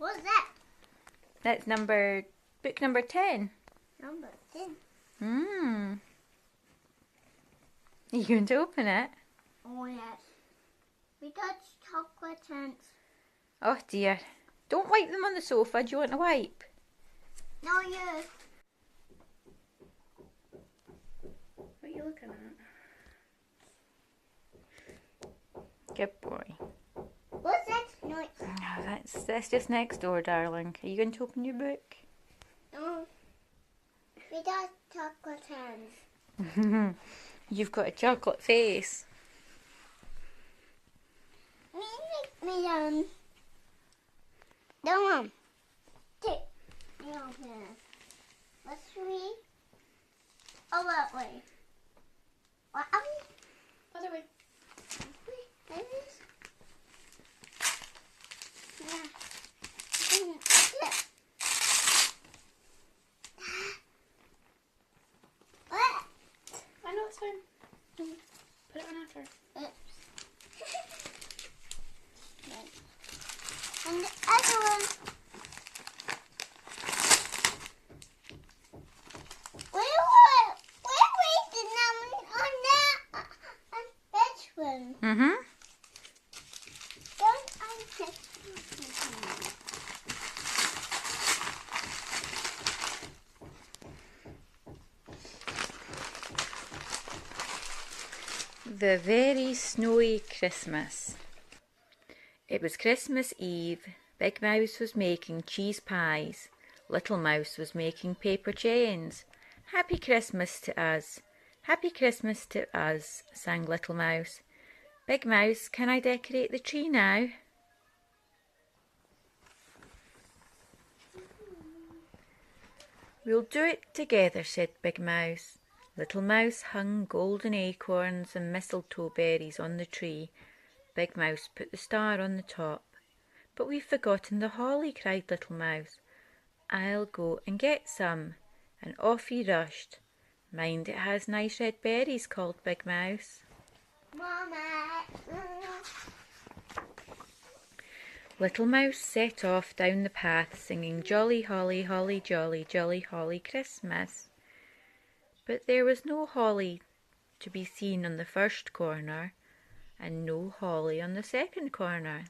What's that? That's book number 10. Number 10. Are you going to open it? Oh, yes. We got chocolate ants. Oh dear. Don't wipe them on the sofa. Do you want to wipe? No, you. What are you looking at? Good boy. What's that noise? Oh, that's just next door, darling. Are you going to open your book? No. We got chocolate ants. You've got a chocolate face. Me, Mom. Take me open it. Let's read. Oh, that way. What? Other way. Maybe. Yeah. What? I know it's fine. Put it on after. And the other one. Where is the number on that? On this one? Don't I take The Very Snowy Christmas. It was Christmas Eve. Big Mouse was making cheese pies. Little Mouse was making paper chains. Happy Christmas to us. Happy Christmas to us, sang Little Mouse. Big Mouse, can I decorate the tree now? We'll do it together, said Big Mouse. Little Mouse hung golden acorns and mistletoe berries on the tree. Big Mouse put the star on the top. But we've forgotten the holly, cried Little Mouse. I'll go and get some. And off he rushed. Mind it has nice red berries, called Big Mouse. Mama. Little Mouse set off down the path, singing Jolly Holly, Holly Jolly, Jolly Holly Christmas. But there was no holly to be seen on the first corner, and no holly on the second corner,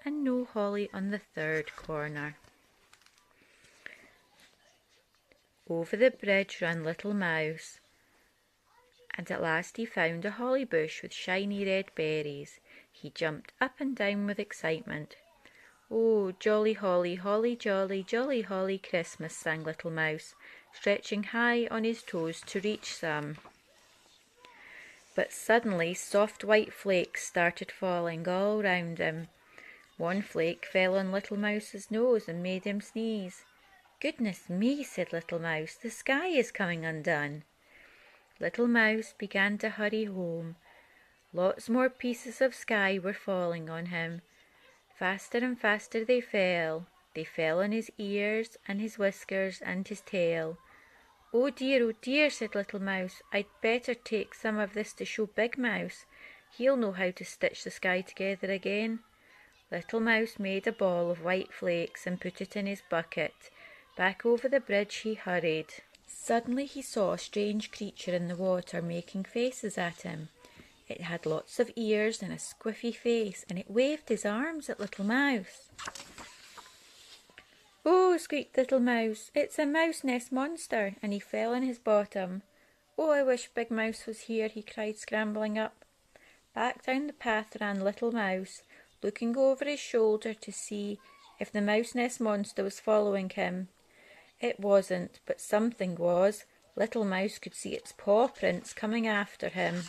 and no holly on the third corner. Over the bridge ran Little Mouse, and at last he found a holly bush with shiny red berries. He jumped up and down with excitement. Oh, jolly holly, holly jolly, jolly holly Christmas, sang Little Mouse, stretching high on his toes to reach some. But suddenly soft white flakes started falling all round him. One flake fell on Little Mouse's nose and made him sneeze. Goodness me, said Little Mouse, the sky is coming undone. Little Mouse began to hurry home. Lots more pieces of sky were falling on him. Faster and faster they fell. They fell on his ears and his whiskers and his tail. Oh dear, said Little Mouse. I'd better take some of this to show Big Mouse. He'll know how to stitch the sky together again. Little Mouse made a ball of white flakes and put it in his bucket. Back over the bridge he hurried. Suddenly he saw a strange creature in the water making faces at him. It had lots of ears and a squiffy face, and it waved his arms at Little Mouse. Oh, squeaked Little Mouse, it's a mouse nest monster, and he fell in his bottom. Oh, I wish Big Mouse was here, he cried, scrambling up. Back down the path ran Little Mouse, looking over his shoulder to see if the mouse nest monster was following him. It wasn't, but something was. Little Mouse could see its paw prints coming after him.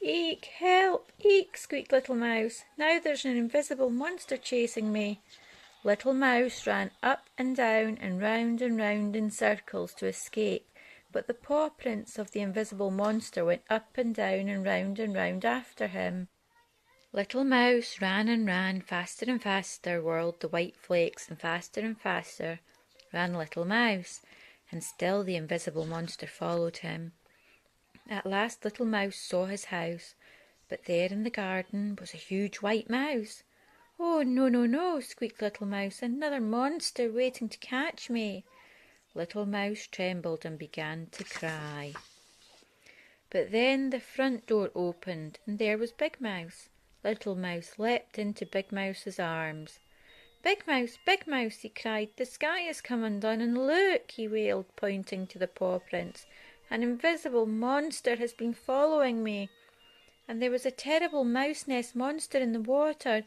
Eek, help, eek, squeaked Little Mouse. Now there's an invisible monster chasing me. Little Mouse ran up and down and round in circles to escape, but the paw prints of the invisible monster went up and down and round after him. Little Mouse ran and ran, faster and faster whirled the white flakes, and faster ran Little Mouse, and still the invisible monster followed him. At last Little Mouse saw his house, but there in the garden was a huge white mouse. "Oh, no, no, no," squeaked Little Mouse. "Another monster waiting to catch me." Little Mouse trembled and began to cry. But then the front door opened, and there was Big Mouse. Little Mouse leapt into Big Mouse's arms. Big Mouse," he cried, "the sky has come undone, and look," he wailed, pointing to the paw prints, "an invisible monster has been following me. And there was a terrible mouse nest monster in the water,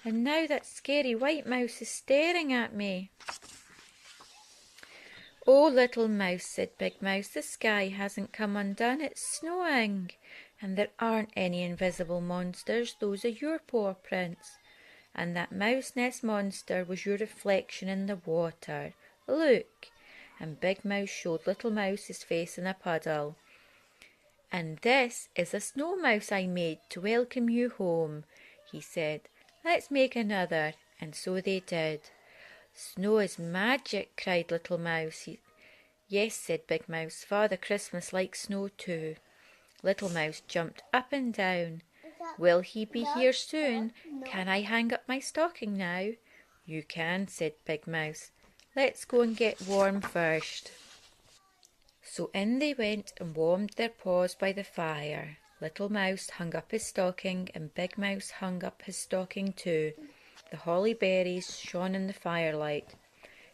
and now that scary white mouse is staring at me." "Oh, Little Mouse," said Big Mouse, "the sky hasn't come undone, it's snowing. And there aren't any invisible monsters, those are your paw prints. And that mouse nest monster was your reflection in the water. Look." And Big Mouse showed Little Mouse his face in a puddle. "And this is a snow mouse I made to welcome you home," he said. "Let's make another." And so they did. "Snow is magic," cried Little Mouse. "Yes," said Big Mouse, "Father Christmas likes snow too." Little Mouse jumped up and down. "Will he be here soon? Can I hang up my stocking now?" "You can," said Big Mouse. "Let's go and get warm first." So in they went and warmed their paws by the fire. Little Mouse hung up his stocking, and Big Mouse hung up his stocking too. The holly berries shone in the firelight.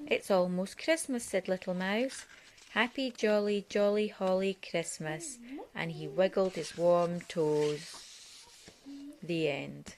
"It's almost Christmas," said Little Mouse. "Happy, jolly, jolly, holly Christmas." And he wiggled his warm toes. The end.